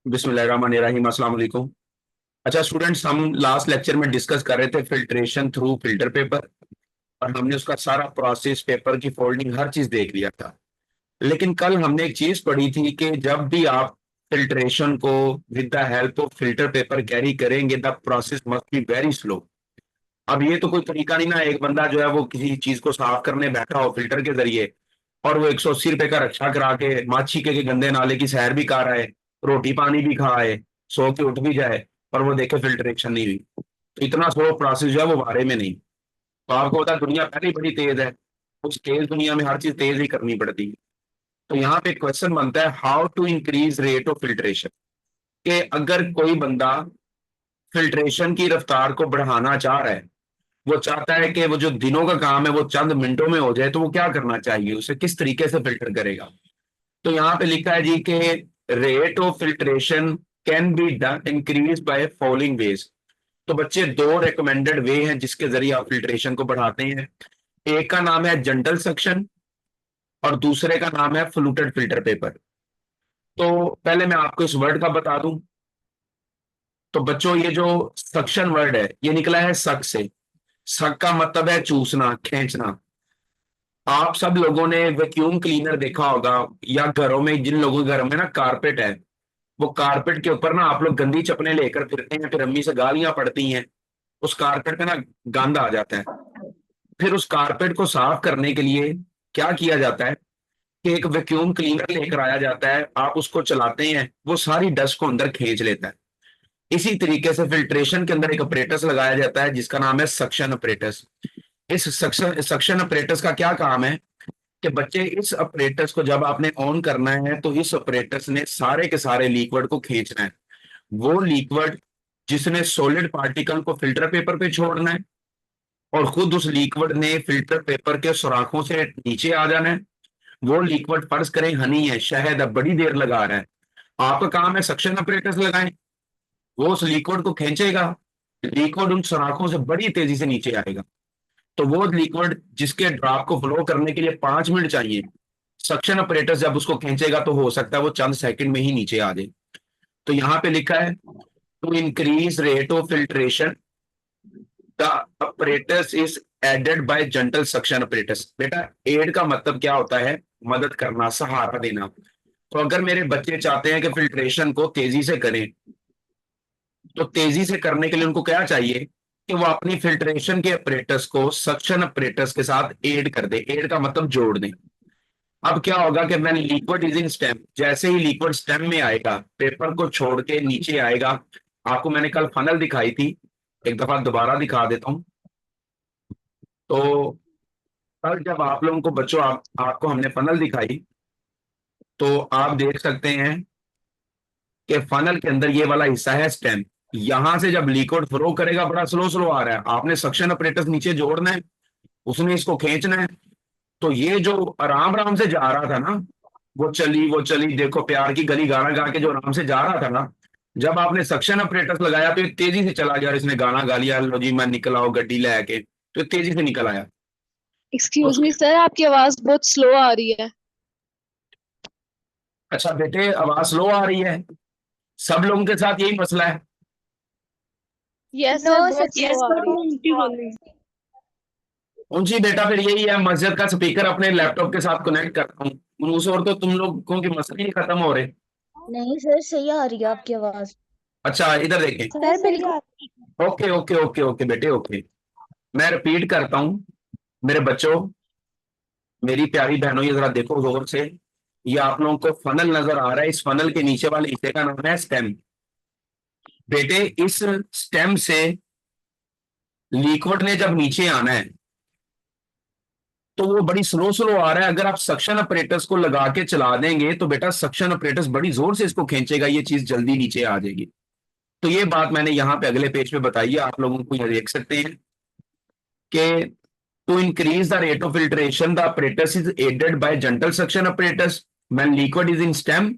बिस्मिल्लाहिर्रहमानिर्रहीम, अस्सलाम वालेकुम। अच्छा स्टूडेंट्स, हम लास्ट लेक्चर में डिस्कस कर रहे थे फिल्ट्रेशन थ्रू फिल्टर पेपर, और हमने उसका सारा प्रोसेस, पेपर की फोल्डिंग, हर चीज देख लिया था। लेकिन कल हमने एक चीज पढ़ी थी कि जब भी आप फिल्ट्रेशन को with the help of filter paper carry करेंगे, the process must be very slow. अब ये तो कोई तरीका नहीं ना, एक बंदा जो है वो किसी चीज को साफ करने बैठा हो फिल्टर के जरिए, और वो 180 रुपए का रक्षा करा के माछी के गंदे नाले की सैर भी कर रहा है, रोटी पानी भी खा है, सो के उठ भी जाए, और वो देखे फिल्ट्रेशन नहीं हुई। तो इतना स्लो प्रोसेस जो है वो बारे में नहीं। तो आपको पता है दुनिया पहले ही बड़ी तेज है, उस तेज दुनिया में हर चीज तेज ही करनी पड़ती है। तो यहाँ पे क्वेश्चन बनता है, how to increase rate of filtration. कि अगर कोई बंदा फिल्ट्रेशन की रफ्तार को बढ़ाना चाह रहा है, वो चाहता है कि वो जो दिनों का काम है वो चंद मिनटों में हो जाए, तो वो क्या करना चाहिए, उसे किस तरीके से फिल्टर करेगा। तो यहाँ पे लिखा है जी कि rate of filtration can be done increase by following veg. तो बच्चे, दो रिकमेंडेड वे हैं जिसके जरिए आप फिल्ट्रेशन को बढ़ाते हैं। एक का नाम है जनरल सक्शन, और दूसरे का नाम है फ्लूटेड फिल्टर पेपर। तो पहले मैं आपको इस वर्ड का बता दूं। तो बच्चों, ये जो सक्शन वर्ड है ये निकला है सक से। सक का मतलब है चूसना, खींचना। आप सब लोगों ने वैक्यूम क्लीनर देखा होगा, या घरों में, जिन लोगों के घर में ना कारपेट है, वो कारपेट के ऊपर ना आप लोग गंदी चप्पलें लेकर फिरते हैं, फिर अम्मी से गालियां पड़ती हैं। उस कारपेट पे ना गंद आ जाता है। फिर उस कारपेट को साफ करने के लिए क्या किया जाता है कि एक वैक्यूम क्लीनर लेकर आया जाता है, आप उसको चलाते हैं, वो सारी डस्ट को अंदर खींच लेता है। इसी तरीके से फिल्ट्रेशन के अंदर एक अपरेटस लगाया जाता है जिसका नाम है सक्शन अपरेटस। इस सक्शन सक्शन अपरेटस का क्या काम है कि बच्चे, इस अपरेटस को जब आपने ऑन करना है तो इस अपरेटस ने सारे के सारे लिक्विड को खींचना है। वो लिक्विड जिसने सॉलिड पार्टिकल को फिल्टर पेपर पे छोड़ना है, और खुद उस लिक्विड ने फिल्टर पेपर के सुराखों से नीचे आ जाना है। वो लिक्विड, फर्ज करें हनी है, शहद है, बड़ी देर लगा रहा है, आपका काम है सक्शन अपरेटस लगाएं, वो उस लिक्विड को खींचेगा, लिक्विड उन सुराखों से बड़ी तेजी से नीचे आएगा। तो वो लिक्विड जिसके ड्रॉप को फ्लो करने के लिए 5 मिनट चाहिए, सक्शन अपरेटस जब उसको खींचेगा तो हो सकता है वो चंद सेकंड में ही नीचे आ जाए। तो यहाँ पे लिखा है, to increase rate of filtration the apparatus is aided by general suction apparatus। बेटा, एड का मतलब क्या होता है? मदद करना, सहारा देना। तो अगर मेरे बच्चे चाहते हैं कि फिल्ट्रेशन को तेजी से करें, तो तेजी से करने के लिए उनको क्या चाहिए कि वो अपनी फिल्ट्रेशन के अपरेटस को सक्शन अपरेटस के साथ एड कर दे। एड का मतलब जोड़ दें। अब क्या होगा कि मैंने लिक्विड इज इन स्टेम, जैसे ही लिक्विड स्टेम में आएगा, पेपर को छोड़ के नीचे आएगा। आपको मैंने कल फनल दिखाई थी, एक दफा दोबारा दिखा देता हूं। तो कल जब आप लोगों को बच्चों, आपको हमने फनल दिखाई, तो आप देख सकते हैं कि फनल के अंदर ये वाला हिस्सा है स्टेम। यहां से जब लिक्विड फ्लो करेगा, बड़ा स्लो स्लो आ रहा है, आपने सक्शन अपरेटस नीचे जोड़ना है, उसने इसको खींचना है। तो ये जो आराम आराम से जा रहा था ना, वो चली देखो प्यार की गली गाना गा के जो आराम से जा रहा था ना, जब आपने सक्शन अपरेटस लगाया तो ये तेजी से चला गया, और इसने गाना गा लिया, लो जी मैं निकल आओ गड्डी लेके, तो ये तेजी से निकल आया। एक्सक्यूज उस मी सर, आपकी आवाज बहुत स्लो आ रही है। अच्छा बेटे, आवाज स्लो आ रही है? सब लोगों के साथ यही मसला है? यस नो सर, सर, बहुत स्लो यस आ सर, रही वो है। उल्टी बोल रही है। जी बेटा, फिर यही है, मस्जिद का स्पीकर अपने लैपटॉप के साथ कनेक्ट करता हूँ उस, और तो तुम लोगों के मसले ही खत्म हो रहे। नहीं सर, सही आ रही है आपकी आवाज। अच्छा इधर देखें। सर बिल्कुल। ओके ओके ओके ओके बेटे, ओके। मैं रिपीट करता हूँ। मेरे बच्चों, मेरी प्यारी बहनों, ये जरा देखो गौर से। ये आप लोगों को फनल नजर आ रहा है, इस फनल के नीचे वाले हिस्से का नाम है स्टेम। बेटे, इस स्टेम से लिक्विड ने जब नीचे आना है, तो वो बड़ी स्लो स्लो आ रहा है। अगर आप सक्शन अपरेटस को लगा के चला देंगे तो बेटा सक्शन अपरेटस बड़ी जोर से इसको खींचेगा, ये चीज जल्दी नीचे आ जाएगी। तो ये बात मैंने यहाँ पे अगले पेज पे बताई है, आप लोगों को ये देख सकते हैं कि to increase the rate of filtration the apparatus is aided by general suction apparatus when liquid is in stem,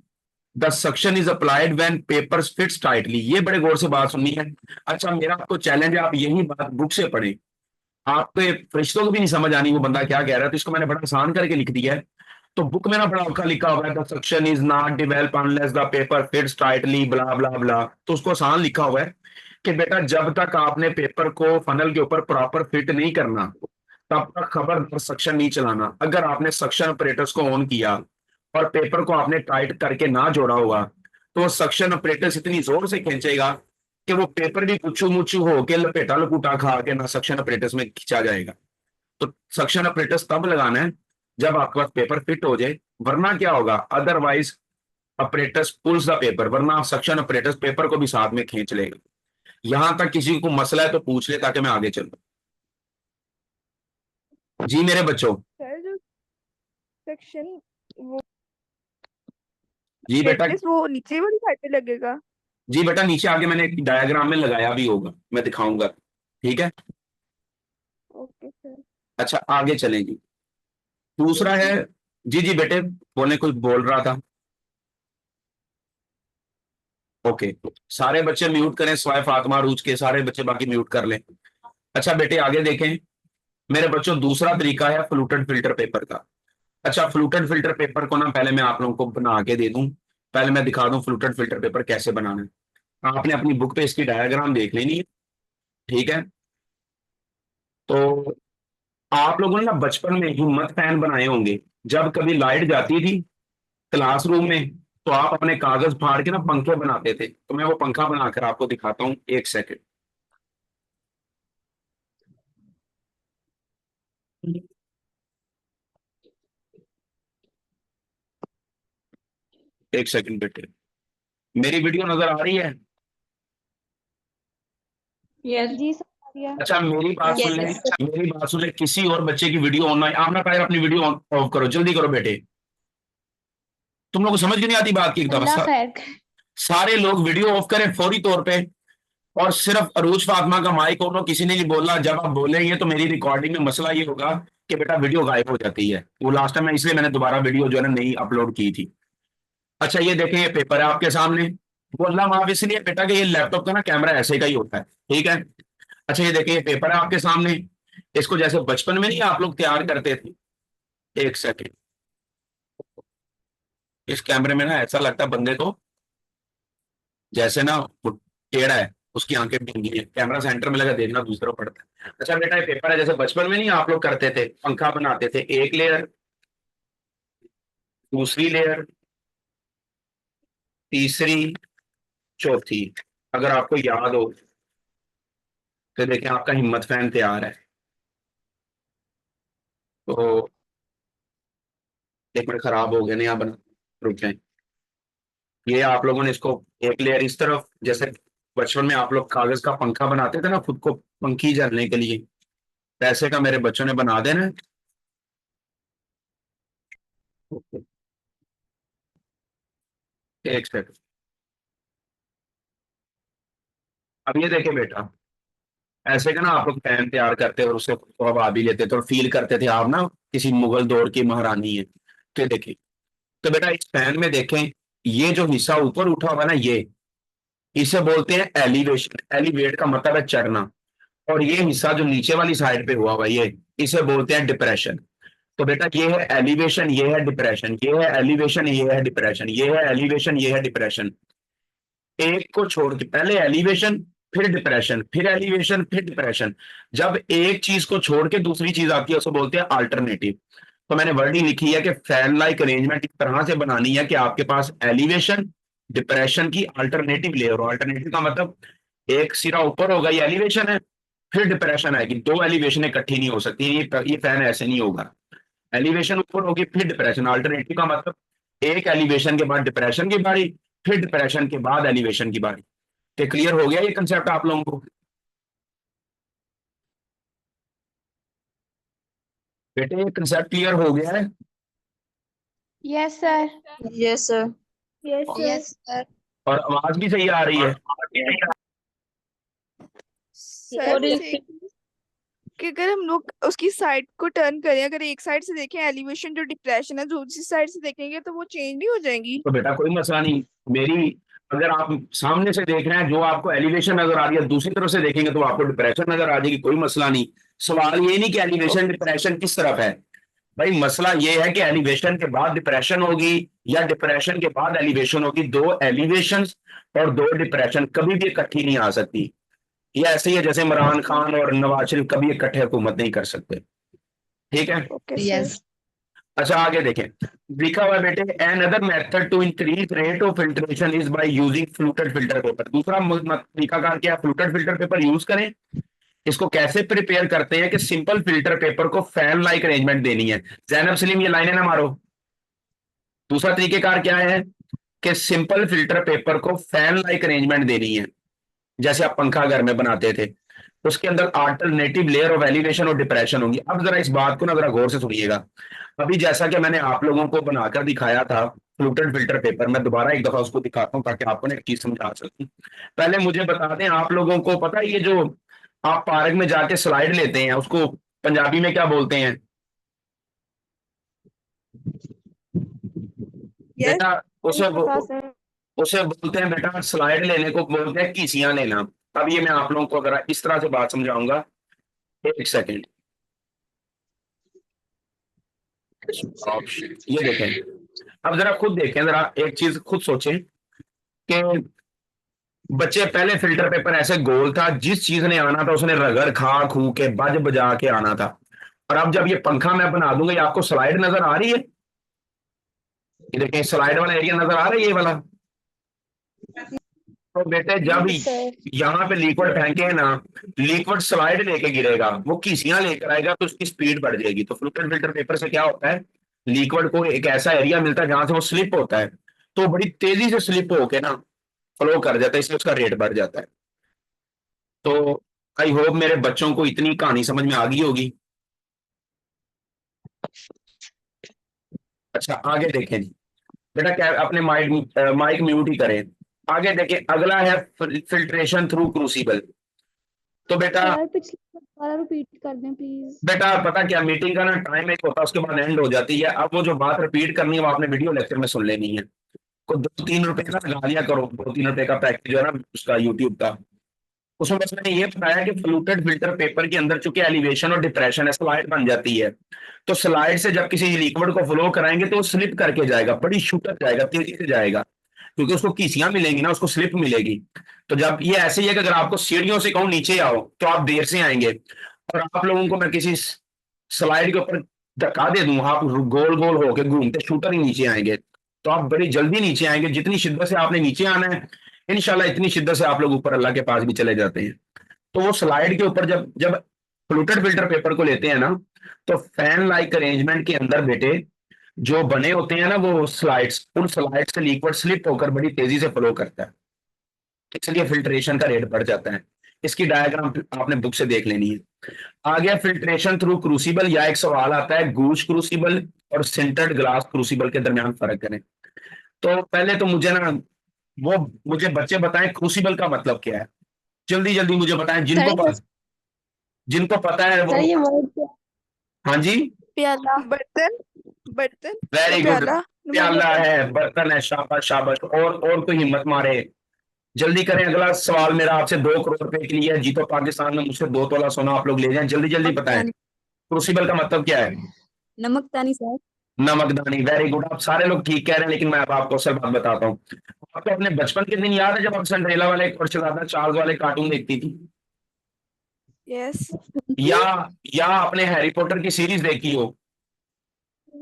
the suction is applied when paper fits tightly. ये बड़े गौर से बात सुननी है। अच्छा, मेरा आपको चैलेंज है, आप यही बात बुक से पढ़ें। आपके फरिश्तों को भी नहीं समझ आनी वो बंदा क्या कह रहा है, तो इसको मैंने बड़ा आसान करके लिख दिया है। तो बुक में ना बड़ा औखा लिखा हुआ है, the suction is not develop unless the paper fits tightly blah blah blah. तो उसको आसान लिखा हुआ है कि बेटा जब तक आपने पेपर को फनल के ऊपर प्रॉपर फिट नहीं करना तब तक खबरदार सक्शन नहीं चलाना। अगर आपने सक्शन ऑपरेटर्स को ऑन किया और पेपर को आपने टाइट करके ना जोड़ा होगा तो वो सक्शन ऑपरेटर्स इतनी जोर से खींचेगा कि वो पेपर भी कुचू मुचू होके लपेटा लपूटा खा के ना सक्शन ऑपरेटर्स में खींचा जाएगा। तो सक्शन ऑपरेटर्स तब लगाना है जब आपके पास पेपर फिट हो जाए, वरना क्या होगा, otherwise operators pulls the paper, वरना सक्शन ऑपरेटर्स पेपर को भी साथ में खींच लेगा। यहां तक किसी को मसला है तो पूछ ले ताकि मैं आगे चलूं। जी मेरे बच्चों। सर जो सेक्शन वो जी बेटा। फिटनेस वो नीचे वाली साइड पे लगेगा। जी बेटा नीचे आगे मैंने एक डायग्राम में लगाया भी होगा, मैं दिखाऊंगा, ठीक है। Okay sir. अच्छा आगे चलेंगे। दूसरा है, जी जी बेटे बोले, कुछ बोल रहा था। ओके, सारे बच्चे म्यूट करें, स्वाय फातिमा रूज के सारे बच्चे बाकी म्यूट कर लें। अच्छा बेटे आगे देखें मेरे बच्चों, दूसरा तरीका है फ्लूटेड फिल्टर पेपर का। अच्छा फ्लूटेड फिल्टर पेपर को ना पहले मैं आप लोगों को बना के दे दूं, पहले मैं दिखा दूं फ्लूटेड फिल्टर पेपर कैसे बनाना है। आपने अपनी बुक पे इसकी डायग्राम देख लेनी है, ठीक है। तो आप लोगों ने ना बचपन में हिम्मत फैन बनाए होंगे, जब कभी लाइट जाती थी क्लासरूम में तो आप अपने कागज फाड़ के ना पंखे बनाते थे। तो मैं वो पंखा बनाकर आपको दिखाता हूं, एक सेकंड। एक सेकंड बेटे, मेरी वीडियो नजर आ रही है? यस जी सर आ रही है। अच्छा मेरी बात सुन ले, Yes. मेरी बात सुन ले, किसी और बच्चे की वीडियो ऑन, आप ना पहले अपनी वीडियो ऑफ करो, जल्दी करो बेटे। तुम लोग को समझ क्यों नहीं आती बात की एक अल्लाह दफा? खैर करे। सारे लोग वीडियो ऑफ करें फौरी तौर पे, और सिर्फ अरूज फातिमा का माइक ऑन हो, किसी ने नहीं बोलना। जब आप बोलेंगे तो मेरी रिकॉर्डिंग में मसला ये होगा कि बेटा वीडियो गायब हो जाती है। वो लास्ट टाइम, इसलिए मैंने दोबारा वीडियो जो है ना नहीं अपलोड की थी। अच्छा ये देखें, ये पेपर है आपके सामने। वो अल्लाह माफ इसलिए बेटा कि ये लैपटॉप का ना कैमरा ऐसे का ही होता है, ठीक है। अच्छा ये देखें, ये पेपर है आपके सामने। इसको जैसे बचपन में नहीं आप लोग तैयार करते थे, एक सेकेंड, इस कैमरे में ना ऐसा लगता है बंदे को जैसे ना वो टेढ़ा है, उसकी आंखें ढींगी हैं, कैमरा सेंटर में लगा देखना दूसरा पड़ता है। अच्छा बेटा ये पेपर है जैसे बचपन में नहीं आप लोग करते थे, पंखा बनाते थे, एक लेयर, दूसरी लेयर, तीसरी, चौथी। अगर आपको याद हो तो देखें आपका हिम्मत फैन तैयार है। तो एक मिनट, खराब हो गया, नया बना, रुक जाए। ये आप लोगों ने इसको एक लेयर इस तरफ, जैसे बचपन में आप लोग कागज का पंखा बनाते थे ना खुद को पंखी जलने के लिए, पैसे का मेरे बच्चों ने बना देना। एक सेकंड, अब ये देखे बेटा, ऐसे का ना आप लोग पैन तैयार करते और उसे तो हवा भी लेते थे और फील करते थे आप ना किसी मुगल दौर की महारानी है। तो देखिए, तो बेटा इस पैन में देखें, ये जो हिस्सा ऊपर उठा हुआ है ना, ये इसे बोलते हैं एलिवेशन। एलिवेट का मतलब है चढ़ना। और ये हिस्सा जो नीचे वाली साइड पे हुआ हुआ ये, इसे बोलते हैं डिप्रेशन। तो बेटा ये है एलिवेशन, ये है डिप्रेशन, ये है एलिवेशन, ये है डिप्रेशन, ये है एलिवेशन, ये है डिप्रेशन। एक को छोड़ के पहले एलिवेशन, फिर डिप्रेशन, फिर एलिवेशन, फिर डिप्रेशन। जब एक चीज को छोड़ के दूसरी चीज आती है उसे बोलते हैं अल्टरनेटिव। तो मैंने वर्डिंग लिखी है कि फैन लाइक अरेंजमेंट इस तरह से बनानी है कि आपके पास एलिवेशन डिप्रेशन की अल्टरनेटिव लेयर हो। अल्टरनेटिव का मतलब एक सिरा ऊपर होगा, ये एलिवेशन है, फिर डिप्रेशन आएगी, दो एलिवेशन इकट्ठी नहीं हो सकती, ये फैन ऐसे नहीं होगा। एलिवेशन ऊपर होगी फिर डिप्रेशन, अल्टरनेटिव का मतलब एक एलिवेशन के बाद डिप्रेशन की बारी, फिर डिप्रेशन के बाद एलिवेशन की बारी। तो क्लियर हो गया ये कंसेप्ट आप लोगों को? बेटे ये कंसेप्ट क्लियर हो गया है? Yes sir. Yes sir. Yes yes sir. और आवाज भी सही आ रही है? सर और जैसे कि अगर हम लोग उसकी साइड को टर्न करें, अगर एक साइड से देखें एलिवेशन जो डिप्रेशन है, दूसरी साइड से देखेंगे तो वो चेंज नहीं हो जाएंगी। तो बेटा कोई मसला नहीं, मेरी अगर आप सामने से देख रहे हैं जो आपको एलिवेशन नजर आ रही है, दूसरी तरफ से देखेंगे तो आपको डिप्रेशन नजर आ जाएगी, कोई मसला नहीं। सवाल ये नहीं कि एलिवेशन डिप्रेशन किस तरफ है, भाई मसला ये है कि एलिवेशन के बाद डिप्रेशन होगी या डिप्रेशन के बाद एलिवेशन होगी। दो एलिवेशन और दो डिप्रेशन कभी भी इकट्ठी नहीं आ सकती। ये ऐसे ही है जैसे इमरान खान और नवाज शरीफ कभी इकट्ठे हुकूमत नहीं कर सकते। ठीक है। Okay Yes. सर। अच्छा आगे देखें, लिखा हुआ है बेटे, another method to increase rate of filtration is by using fluted filter paper. दूसरा तरीकाकार क्या, फ्लूटेड फिल्टर पेपर यूज करें। इसको कैसे प्रिपेयर करते हैं कि सिंपल फिल्टर पेपर को फैन लाइक अरेंजमेंट देनी है। जैनब सलीम ये लाइनें ना मारो। दूसरा तरीकेकार क्या है कि सिंपल फिल्टर पेपर को फैन लाइक अरेंजमेंट देनी है, जैसे आप पंखा घर में बनाते थे। उसके अंदर अल्टरनेटिव लेयर ऑफ एलिवेशन और डिप्रेशन होंगी। अब जरा इस बात को ना जरा गौर से सुनिएगा। अभी जैसा कि मैंने आप लोगों को बनाकर दिखाया था फ्लूटेड फिल्टर पेपर, मैं दोबारा एक दफा उसको दिखाता हूँ ताकि आपको ना एक चीज समझा सकूं। पहले मुझे बता दें, आप लोगों को पता है ये जो आप पार्क में जाके स्लाइड लेते हैं उसको पंजाबी में क्या बोलते हैं यस बेटा? उसे पता सर। उसे बोलते हैं बेटा, स्लाइड लेने को बोलते हैं कीसियां लेना। अब ये मैं आप लोगों को अगर इस तरह से बात समझाऊंगा, एक सेकेंड। ये देखें, अब जरा खुद देखें, जरा एक चीज खुद सोचें कि बच्चे पहले फिल्टर पेपर ऐसे गोल था, जिस चीज ने आना था उसने रगड़ खा खू के बज बजा के आना था। और अब जब ये पंखा मैं बना दूंगा, ये आपको स्लाइड नजर आ रही है? ये देखें, स्लाइड वाला एरिया नजर आ रहा है, ये वाला। तो बेटे जब सर यहाँ पे लिक्विड फेंके ना, लिक्विड स्लाइड लेके गिरेगा, वो कीसियां लेकर आएगा तो उसकी स्पीड बढ़ जाएगी। तो फ्लूटेड फिल्टर पेपर से क्या होता है, लिक्विड को एक ऐसा एरिया मिलता है जहां से वो स्लिप होता है, तो बड़ी तेजी से स्लिप होके ना फ्लो कर जाता है, इसलिए उसका रेट बढ़ जाता है। तो आई होप मेरे बच्चों को इतनी कहानी समझ में आ गई होगी। अच्छा आगे देखें जी बेटा, क्या अपने माइक माइक म्यूट ही करें। आगे देखें, अगला है फिल्ट्रेशन थ्रू क्रूसिबल। तो बेटा सर पिछली बार दोबारा रिपीट कर दें प्लीज। बेटा पता क्या, मीटिंग का ना टाइम एक होता है, उसके बाद एंड हो जाती है। अब वो जो बात रिपीट करनी है वो आपने वीडियो लेक्चर में सुन लेनी है। को 2-3 रुपए का लगा लिया करो, 2-3 रुपए का पैकेज जो है ना उसका यूट्यूब का, उसमें बस मैंने ये बताया कि फ्लूटेड फिल्टर पेपर के अंदर चूंकि एलिवेशन और डिप्रेशन है, स्लाइड बन जाती है। तो स्लाइड से जब किसी लिक्विड को फ्लो कराएंगे तो वो स्लिप करके जाएगा, बड़ी शूटर जाएगा, तेजी से जाएगा, क्योंकि उसको कीसियां मिलेंगी ना, उसको स्लिप मिलेगी। तो जब ये ऐसे ही है कि अगर आपको सीढ़ियों से कहूं नीचे आओ तो आप देर से आएंगे, और आप लोगों को मैं किसी स्लाइड के ऊपर धक्का दे दूं, आप गोल गोल होके घूमते शूटर ही नीचे आएंगे। तो आप बड़ी जल्दी नीचे आएंगे, जितनी शिद्दत से आपने नीचे आना है इंशाल्लाह इतनी शिद्दत से आप लोग ऊपर अल्लाह के पास भी चले जाते हैं। तो वो स्लाइड के ऊपर जब जब फ्लूटेड फिल्टर पेपर को लेते हैं ना, तो फैन लाइक अरेंजमेंट के अंदर बेटे जो बने होते हैं ना वो स्लाइड्स, उन स्लाइड से लिक्विड स्लिप होकर बड़ी तेजी से फ्लो करता है, इसलिए फिल्ट्रेशन का रेट बढ़ जाता है। इसकी डायग्राम आपने बुक से देख लेनी है। आ गया फिल्ट्रेशन थ्रू क्रूसिबल, या एक सवाल आता है गूज क्रूसिबल और सिंटर्ड ग्लास क्रूसिबल के दरमियान फर्क करें। तो पहले तो मुझे ना वो मुझे बच्चे बताएं क्रूसिबल का मतलब क्या है, जल्दी जल्दी मुझे बताएं, जिनको पता है वो। ये वर्ड क्या हाँ जी, प्याला बर्तन बर्तन वेरी गुड। प्याला प्याला है, बर्तन है, शाबाश शाबाश। और कोई हिम्मत मारे, जल्दी करें। अगला सवाल मेरा आपसे 2 करोड़ रुपए के लिए है। जीतो पाकिस्तान में मुझसे 2 तोला सोना आप लोग ले जाएं, जल्दी जल्दी बताएं क्रूसिबल का मतलब क्या है। नमकदानी सर। नमकदानी, वेरी गुड। आप सारे लोग ठीक कह रहे हैं, लेकिन मैं अब आपको असल बात बताता हूँ। आपको अपने बचपन के दिन याद है जब आप सिंड्रेला वाले और चलाता चार्ल्स वाले कार्टून देखती थी, यस या आपने हैरी पॉटर की सीरीज देखी हो?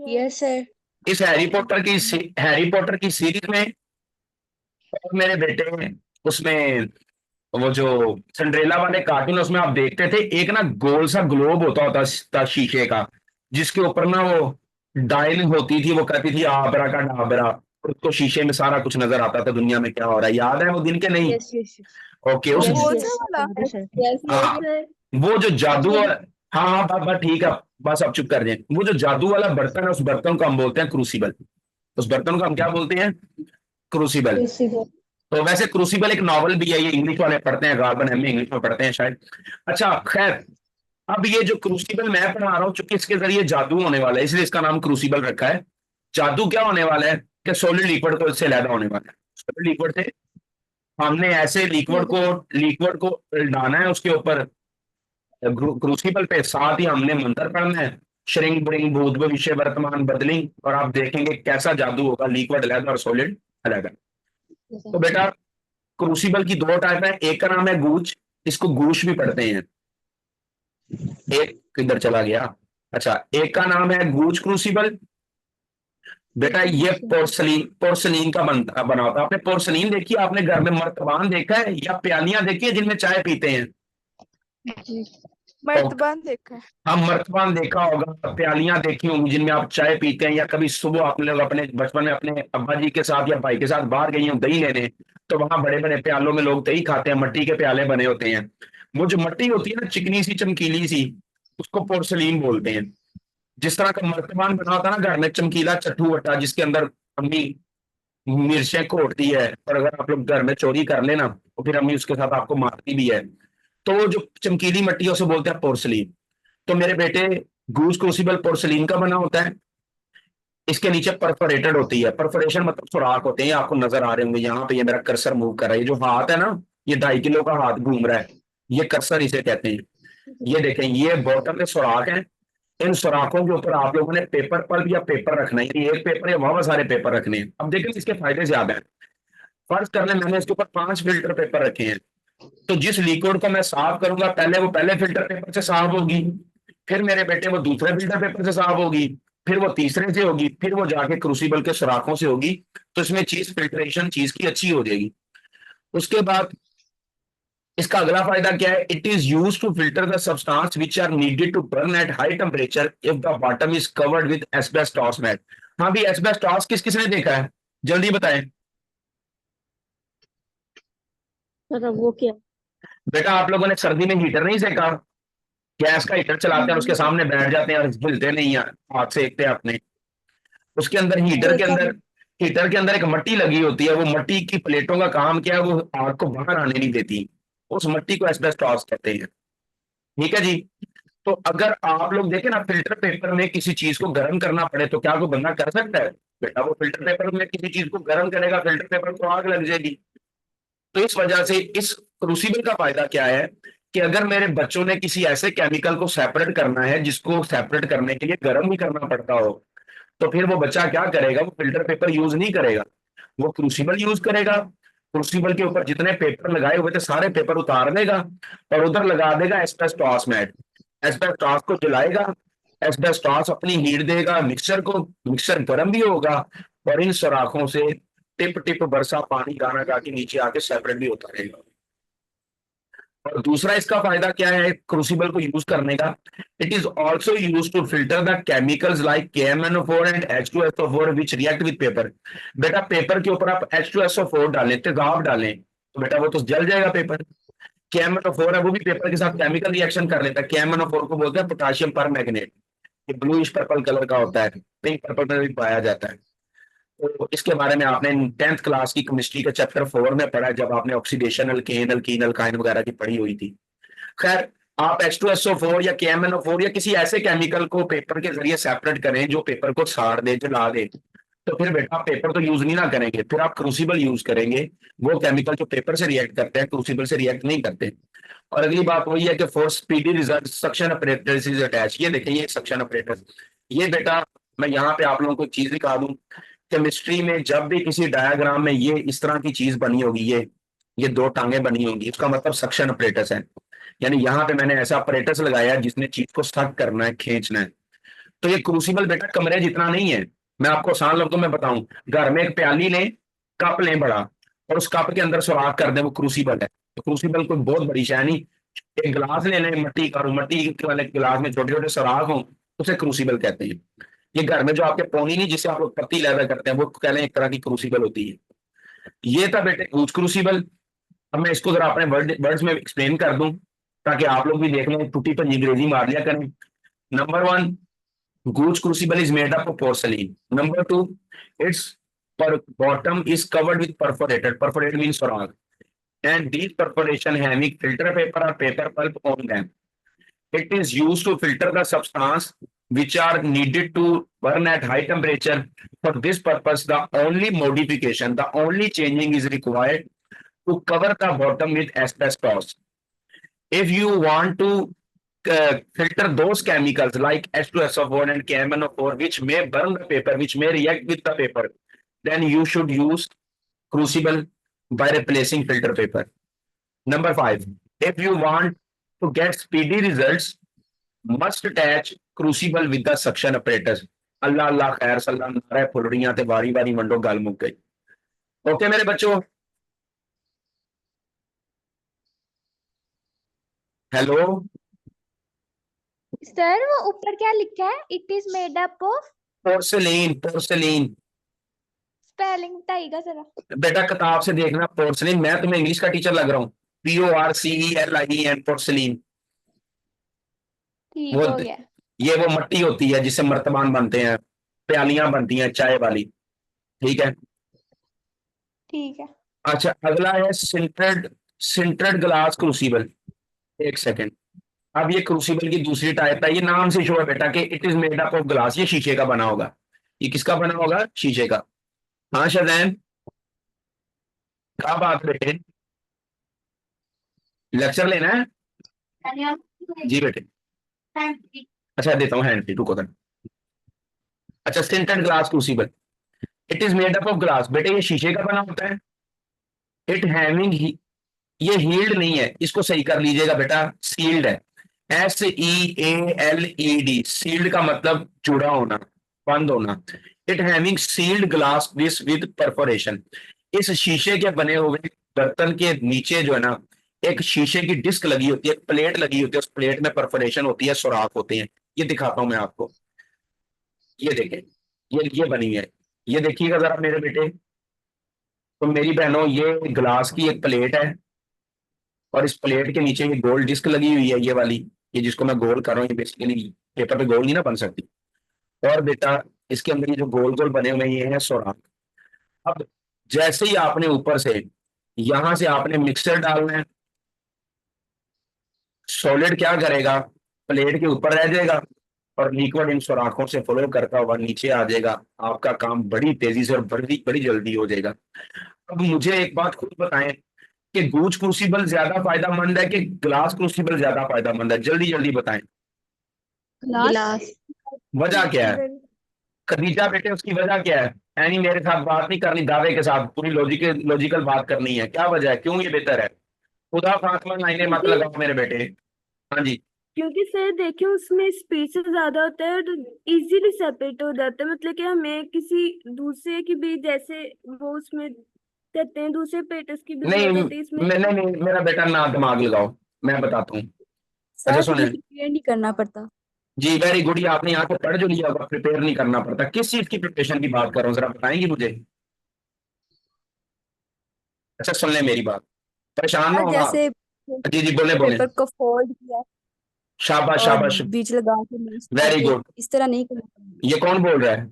Yes sir. इस हैरी पॉटर की सीरीज में और मेरे बेटे उसमें वो जो सिंड्रेला वाले कार्टून उसमें आप देखते थे, एक ना गोल सा ग्लोब होता था शीशे का, जिसके ऊपर ना वो डायल होती थी, वो कहती थी आबरा का डाबरा, उसको शीशे में सारा कुछ नजर आता था दुनिया में क्या हो रहा है। याद है वो दिन के नहीं? यस यस ओके, उस कौन सा वाला? यस हाँ, वो जो जादू वाला, हाँ हाँ बस ठीक है, बस अब चुप कर जाए। वो जो जादू वाला बर्तन है, उस बर्तन को हम बोलते हैं क्रूसिबल। उस बर्तन को हम क्या बोलते हैं? क्रूसिबल। तो वैसे क्रूसिबल एक नॉवल भी है, ये इंग्लिश वाले पढ़ते हैं, गार्बन एमए इंग्लिश में पढ़ते हैं शायद। अच्छा खैर, अब ये जो क्रूसिबल मैं पढ़ा रहा हूँ, चूंकि इसके जरिए जादू होने वाला है इसलिए इसका नाम क्रूसिबल रखा है। जादू क्या होने वाला है कि सॉलिड लिक्विड को इससे लैदा होने वाला है। सॉलिड लिक्विड से हमने ऐसे लिक्विड को डालना है उसके ऊपर क्रूसिबल पे, साथ ही हमने मंत्र पढ़ना है श्रिंक ब्रिंग भूत भविष्य वर्तमान बदलिंग, और आप देखेंगे कैसा जादू होगा लिक्विड अलग और सॉलिड अलग। तो बेटा क्रूसिबल की दो टाइप है, एक का नाम है गूच, इसको गूश भी पढ़ते हैं। एक किधर चला गया, अच्छा, एक का नाम है गूच क्रूसिबल। बेटा ये पोर्सलीन, पोर्सलीन का बना होता है। आपने पोर्सलीन देखी है? आपने घर में मर्तबान देखा है या प्यालियां देखी है जिनमें चाय पीते हैं? जी मर्तबान देखा है। हाँ, मर्तबान देखा होगा, प्यालियां देखी होंगी जिनमें आप चाय पीते हैं, या कभी सुबह आपने लोग अपने बचपन में अपने अब्बा जी के साथ या भाई के साथ बाहर गई हो दही लेने, तो वहां बड़े बड़े प्यालों में लोग दही खाते हैं, मट्टी के प्याले बने होते हैं। वो जो मट्टी होती है ना, चिकनी सी चमकीली सी, उसको पोर्सलीन बोलते हैं। जिस तरह का मर्तबान बना होता है ना घर में, चमकीला चट्टू वट्टा, जिसके अंदर अम्मी मिर्चें घोटती है, और अगर आप लोग घर में चोरी कर लेना तो फिर अम्मी उसके साथ आपको मारती भी है, तो वो जो चमकीली मट्टी है उसे बोलते हैं पोर्सलीन। तो मेरे बेटे गूज क्रूसिबल पोर्सलीन का बना होता है। इसके नीचे परफोरेटेड होती है, परफोरेशन मतलब सुराख होते हैं, आपको नजर आ रहे होंगे यहाँ पे, ये मेरा कर्सर मूव कर रहा है, ये जो हाथ है ना, ये 2.5 किलो का हाथ घूम रहा है, ये कर्सर इसे कहते हैं। ये देखें, ये बॉटम में सुराख है, इन सुराखों के ऊपर आप लोगों ने पेपर पल्प या पेपर रखना है, यानी एक पेपर या बहुत सारे पेपर रखने हैं। अब देखें इसके फायदे ज्यादा है। फर्ज कर लें मैंने इसके ऊपर 5 फिल्टर पेपर रखे हैं, तो जिस लिक्विड को मैं साफ करूंगा पहले वो पहले फिल्टर पेपर से साफ होगी, फिर मेरे बेटे वो दूसरे फिल्टर पेपर से साफ होगी, फिर वो तीसरे से होगी, फिर वो जाके क्रूसिबल के सुराखों से होगी। तो इसमें चीज फिल्ट्रेशन चीज की अच्छी हो जाएगी। उसके बाद इसका अगला फायदा क्या है, it is use to filter the substance which are needed to burn at high temperature if the bottom is covered with asbestos mat. हाँ भी, एस्बेस्टॉस किस किसने देखा है, जल्दी बताएं। सर अब वो क्या? बेटा आप लोगों ने सर्दी में हीटर नहीं सेका, गैस का हीटर चलाते हैं, उसके सामने बैठ जाते हैं और हिलते नहीं है, हाथ सेकते हैं अपने। उसके अंदर हीटर के अंदर एक मट्टी लगी होती है, वो मट्टी की प्लेटों का काम क्या है, वो आग को बाहर आने नहीं देती, उस मट्टी को एस्बेस्टॉस कहते हैं। ठीक है जी। तो अगर आप लोग देखें ना, फिल्टर पेपर में किसी चीज को गर्म करना पड़े तो क्या कोई बंदा कर सकता है? बेटा वो फिल्टर पेपर में किसी चीज को गर्म करेगा, फिल्टर पेपर को आग लग जाएगी। तो इस वजह से इस क्रूसिबल का फायदा क्या है कि अगर मेरे बच्चों ने किसी ऐसे केमिकल को सेपरेट करना है जिसको सेपरेट करने के लिए गर्म ही करना पड़ता हो, तो फिर वो बच्चा क्या करेगा, वो फिल्टर पेपर यूज नहीं करेगा, वो क्रूसिबल यूज करेगा। क्रूसिबल के ऊपर जितने पेपर लगाए हुए थे सारे पेपर उतार देगा और उधर लगा देगा एस्बेस्टॉस मैट। एस्बेस्टॉस को जलाएगा, एस्बेस्टॉस अपनी हीट देगा मिक्सचर को, मिक्सचर गर्म भी होगा, और इन सुराखों से टिप टिप बरसा पानी गाना गा के नीचे आके सेपरेट भी होता रहेगा। और दूसरा इसका फायदा क्या है क्रूसिबल को यूज करने का, it is also use to filter the chemicals like KMnO4 and H2SO4 which react with paper. बेटा पेपर के ऊपर आप H2SO4 डालें, तेजाब डालें, तो बेटा वो तो जल जाएगा पेपर। KMnO4 है, वो भी पेपर के साथ केमिकल रिएक्शन कर लेता है। KMnO4 को बोलते हैं पोटाशियम परमैंगनेट, ये ब्लूइश पर्पल कलर का होता है, पिंक पर्पल में भी पाया जाता है। तो इसके बारे में आपने 10th क्लास की केमिस्ट्री के चैप्टर 4 में पढ़ा है, जब आपने ऑक्सीडेशन अल्केन अल्कीन अल्काइन वगैरह की पढ़ी हुई थी। खैर, आप H2SO4 या KMnO4 या किसी ऐसे केमिकल को पेपर के जरिए सेपरेट करें जो पेपर को साड़ दे, जला दे, तो फिर बेटा पेपर तो यूज नहीं ना करेंगे, फिर आप क्रूसिबल यूज करेंगे। वो केमिकल जो पेपर से रिएक्ट करते हैं क्रूसिबल से रिएक्ट नहीं करते। और अगली बात वही है कि for speedy result suction operators is attach. ये देखिए, ये सक्शन ऑपरेटर, ये बेटा मैं यहाँ पे आप लोगों को एक चीज दिखा दूं, केमिस्ट्री में जब भी किसी डायग्राम में ये इस तरह की चीज बनी होगी, ये दो टांगे बनी होंगी, उसका मतलब सक्शन ऑपरेटस है। यानी यहाँ पे मैंने ऐसा ऑपरेटस लगाया जिसने चीज को सक करना है, खींचना है। तो ये क्रूसिबल बेटा कमरे जितना नहीं है, मैं आपको आसान लफ्जों में बताऊं, घर में एक प्याली लें, कप लें बड़ा, और उस कप के अंदर सुराख कर दें, वो क्रूसिबल है। तो क्रूसिबल कोई बहुत बड़ी शय नहीं। एक गिलास ले लें मिट्टी का, मट्टी वाले गिलास में छोटे छोटे सुराख हों, उसे क्रूसिबल कहते हैं। ये घर में जो आपके पोनी नहीं, जिससे आप लोग पत्ती लैदा करते हैं, वो कह लें एक तरह की क्रूसिबल होती है। ये था बेटे गूज क्रूसिबल। अब मैं इसको जरा अपने वर्ड्स में एक्सप्लेन कर दूं ताकि आप लोग भी देख लें, टूटी पंजी अंग्रेजी मार लिया करें। Number 1, goose crucible is made up of porcelain. Number 2, it's bottom is covered with perforated, perforated means surak, and these perforation having filter paper or paper pulp on them. It is used to filter the substance which are needed to burn at high temperature. For this purpose, the only modification, the only changing is required to cover the bottom with asbestos. If you want to filter those chemicals like H2SO4 and KMnO4 which may burn the paper, which may react with the paper, then you should use crucible by replacing filter paper. Number 5, if you want to get speedy results, must attach crucible with the suction apparatus. अल्लाह अल्लाह खैर सल्ला नारे फुलड़ियां ते वारी वारी मंडो गल मुक गई। Okay मेरे बच्चों, हेलो सर वो ऊपर क्या लिखा है? It is made up of. Porcelain, porcelain spelling बताइएगा जरा। बेटा किताब से देखना पोर्सलीन, मैं तुम्हें इंग्लिश का टीचर लग रहा हूँ। PORCELIN porcelain. ठीक वो हो गया। ये वो मट्टी होती है जिससे मर्तबान बनते हैं, प्यालियां बनती हैं चाय वाली, ठीक है। ठीक है। अच्छा अगला है सिंटर्ड, सिंटर्ड ग्लास क्रूसिबल। एक सेकेंड, अब ये क्रूसिबल की दूसरी टाइप है, ये नाम से शो है बेटा कि it is made up of glass, ये शीशे का बना होगा। ये किसका बना होगा? शीशे का। हाँ शज़ैन, क्या बात बेटे, लेक्चर लेना है? जी बेटे, अच्छा देता हूँ हैंड फ्री, रुको तक। अच्छा sintered glass crucible, it is made up of glass. बेटे ये शीशे का बना होता है। इट हैविंग, ये हील्ड नहीं है, इसको सही कर लीजिएगा बेटा, सील्ड है। SEALED, सील्ड का मतलब जुड़ा होना, बंद होना। It having sealed glass this with perforation, इस शीशे के बने हुए बर्तन के नीचे जो है ना एक शीशे की डिस्क लगी होती है, प्लेट लगी होती है, उस प्लेट में परफोरेशन होती है, सुराख होते हैं। ये दिखाता हूं मैं आपको, ये देखें, ये बनी है, ये देखिएगा जरा मेरे बेटे। तो मेरी बहनों ये ग्लास की एक प्लेट है और इस प्लेट के नीचे ये गोल डिस्क लगी हुई है, ये वाली, ये जिसको मैं गोल कर रहा हूँ, ये बेसिकली पेपर पे गोल नहीं ना बन सकती। और बेटा इसके अंदर ये जो गोल गोल बने हुए ये हैं सुराख। अब जैसे ही आपने ऊपर से यहां से आपने मिक्सर डालना है, सॉलिड क्या करेगा, प्लेट के ऊपर रह जाएगा और लिक्विड इन सुराखों से फ्लो करता हुआ नीचे आ जाएगा। आपका काम बड़ी तेजी से और बड़ी बड़ी जल्दी हो जाएगा। अब मुझे एक बात खुद बताएं कि गूज क्रूसिबल ज्यादा फायदेमंद है कि ग्लास क्रूसिबल ज्यादा फायदेमंद है? जल्दी जल्दी बताएं, ग्लास। वजह क्या है? खदीजा बेटे उसकी वजह क्या है? यानी मेरे साथ बात नहीं करनी, दावे के साथ पूरी लॉजिकल बात करनी है। क्या वजह है, क्यों ये बेहतर है? खुदा फातिमा लाइनें मत लगाओ मेरे बेटे। हाँ जी, क्योंकि सर देखिए उसमें स्पेस ज्यादा होता है और इजीली सेपरेट हो जाता है, मतलब कि हमें किसी दूसरे की भी जैसे वो उसमें कहते हैं दूसरे पेटर्स की भी नहीं जरूरत होती है इसमें। नहीं मेरा बेटा ना दिमाग लगाओ, मैं बताता हूँ। अच्छा सर सुने प्रिपेयर नहीं करना पड़ता। जी, वेरी गुड, ये आपने यहाँ पे पढ़ जो लिया होगा, प्रिपेयर नहीं करना पड़ता। किस चीज की प्रिपरेशन की बात कर रहा हूँ जरा बताएंगी मुझे? अच्छा सुन ले मेरी बात, परेशान ना सर होगा आप। जैसे जी जी बोले बोले, पेपर को फोल्ड किया शाबाश और शाबाश, बीच लगा के नीचे वेरी करके, गुड। इस तरह नहीं करना। ये कौन बोल रहा है?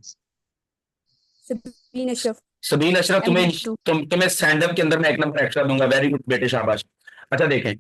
सबीन अशरफ, सबीन अशरफ। तुम्हें MD2। तुम्हें स्टैंड अप के अंदर मैं 1 नंबर एक्स्ट्रा दूंगा, वेरी गुड बेटे शाबाश। अच्छा देखें,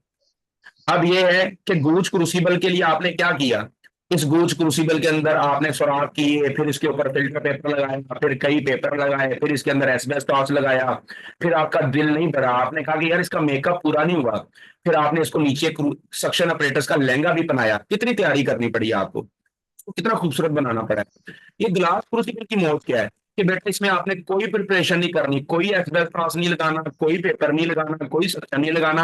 अब ये है कि गूज क्रूसिबल के लिए आपने क्या किया। इस गूज क्रूसिबल के अंदर आपने सुराख किए, फिर इसके ऊपर फिल्टर पेपर लगाया, फिर कई पेपर लगाए, फिर इसके अंदर एस्बेस्टॉस लगाया। फिर आपका दिल नहीं भरा, आपने कहा कि यार इसका मेकअप पूरा नहीं हुआ। फिर आपने इसको नीचे सक्शन अपरेटस का लहंगा भी बनाया। कितनी तैयारी करनी पड़ी आपको, कितना खूबसूरत बनाना पड़ा है। ये ग्लास क्रूसिबल की मौत क्या है कि बेटा इसमें आपने कोई प्रिपरेशन नहीं करनी, कोई एस्बेस्टॉस नहीं लगाना, कोई पेपर नहीं लगाना, कोई सक्शन नहीं लगाना।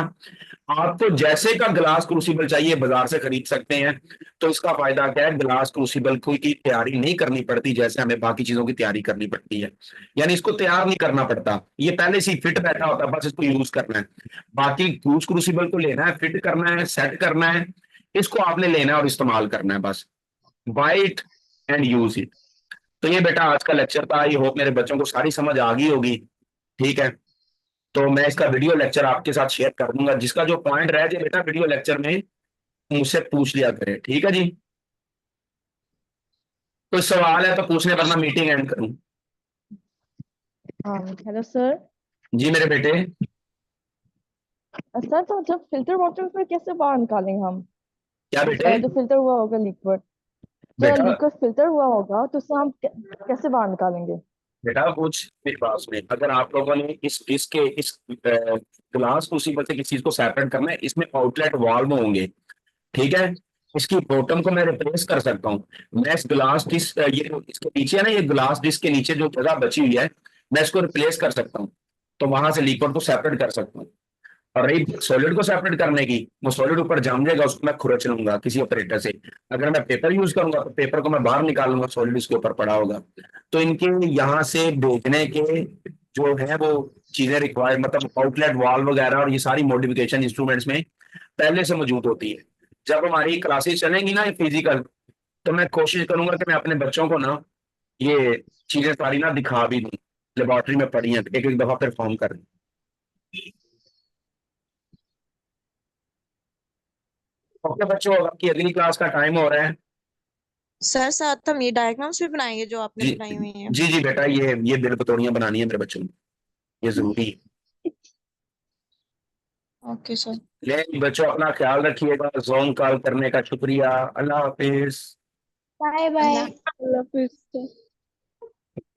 आपको जैसे का ग्लास क्रूसिबल चाहिए बाजार से खरीद सकते हैं। तो इसका फायदा क्या है, ग्लास क्रूसिबल की तैयारी नहीं करनी पड़ती जैसे हमें बाकी चीजों की तैयारी करनी पड़ती है। यानी इसको तैयार नहीं करना पड़ता, ये पहले से ही फिट बैठा होता है, बस इसको यूज करना है। बाकी ग्लास क्रूसिबल को लेना है, फिट करना है, सेट करना है, इसको आपने लेना है और इस्तेमाल करना है बस। Buy it and use it. तो ये बेटा आज का लेक्चर था, आई होप मेरे बच्चों को सारी समझ आ गई होगी, ठीक है। तो मैं इसका वीडियो लेक्चर आपके साथ शेयर कर दूंगा, जिसका जो पॉइंट रह जाए बेटा वीडियो लेक्चर में मुझसे पूछ लिया करे, ठीक है जी। कोई सवाल है तो पूछने, वरना मीटिंग एंड करूं। Hello sir. जी मेरे बेटे, सर तो जब फिल्टर वाटर में कैसे बाहर निकालेंगे हम? क्या बेटे? जो फिल्टर हुआ होगा लिक्विड, जो बेटा लिक्विड फिल्टर हुआ होगा तो उससे हम कैसे बाहर निकालेंगे? बेटा कुछ मेरी बात सुने, अगर आप लोगों ने इस ग्लास क्रूसिबल से किसी चीज को सेपरेट करना है, इसमें आउटलेट वाल्व होंगे, ठीक है। इसकी बॉटम को मैं रिप्लेस कर सकता हूँ। मैं इस ग्लास डिस्क ये इसके नीचे है ना, ये ग्लास डिस्क के नीचे जो जगह बची हुई है मैं इसको रिप्लेस कर सकता हूँ, तो वहां से लिक्विड को सेपरेट कर सकता हूँ। और रही सॉलिड को सेपरेट करने की, वो सॉलिड ऊपर जम जाएगा, उसको मैं खुरच लूंगा किसी ऑपरेटर से। अगर मैं पेपर यूज करूंगा तो पेपर को मैं बाहर निकालूंगा, सॉलिड इसके ऊपर पड़ा होगा। तो इनके यहाँ से भेजने के जो है वो चीजें रिक्वायर, मतलब आउटलेट वाल्व वगैरह और ये सारी मॉडिफिकेशन इंस्ट्रूमेंट्स में पहले से मौजूद होती है। जब हमारी क्लासेस चलेंगी ना फिजिकल, तो मैं कोशिश करूंगा कि मैं अपने बच्चों को ना ये चीजें सारी ना दिखा भी दूं, लेबोरेटरी में पड़ी हैं, एक एक दफा परफॉर्म करें। ओके बच्चों, अब आपकी अगली क्लास का टाइम हो रहा है। सर साथ हम ये डायग्राम्स भी बनाएंगे जो आपने जी बनाई हुई हैं। जी जी बेटा, ये बिल बतौड़ियां बनानी है मेरे बच्चों को, ये जरूरी है। Okay sir. ले बच्चों, अपना ख्याल रखिएगा। जोन कॉल करने का शुक्रिया। अल्लाह हाफिज। Bye bye. अल्लाह अल्लाह हाफिज़।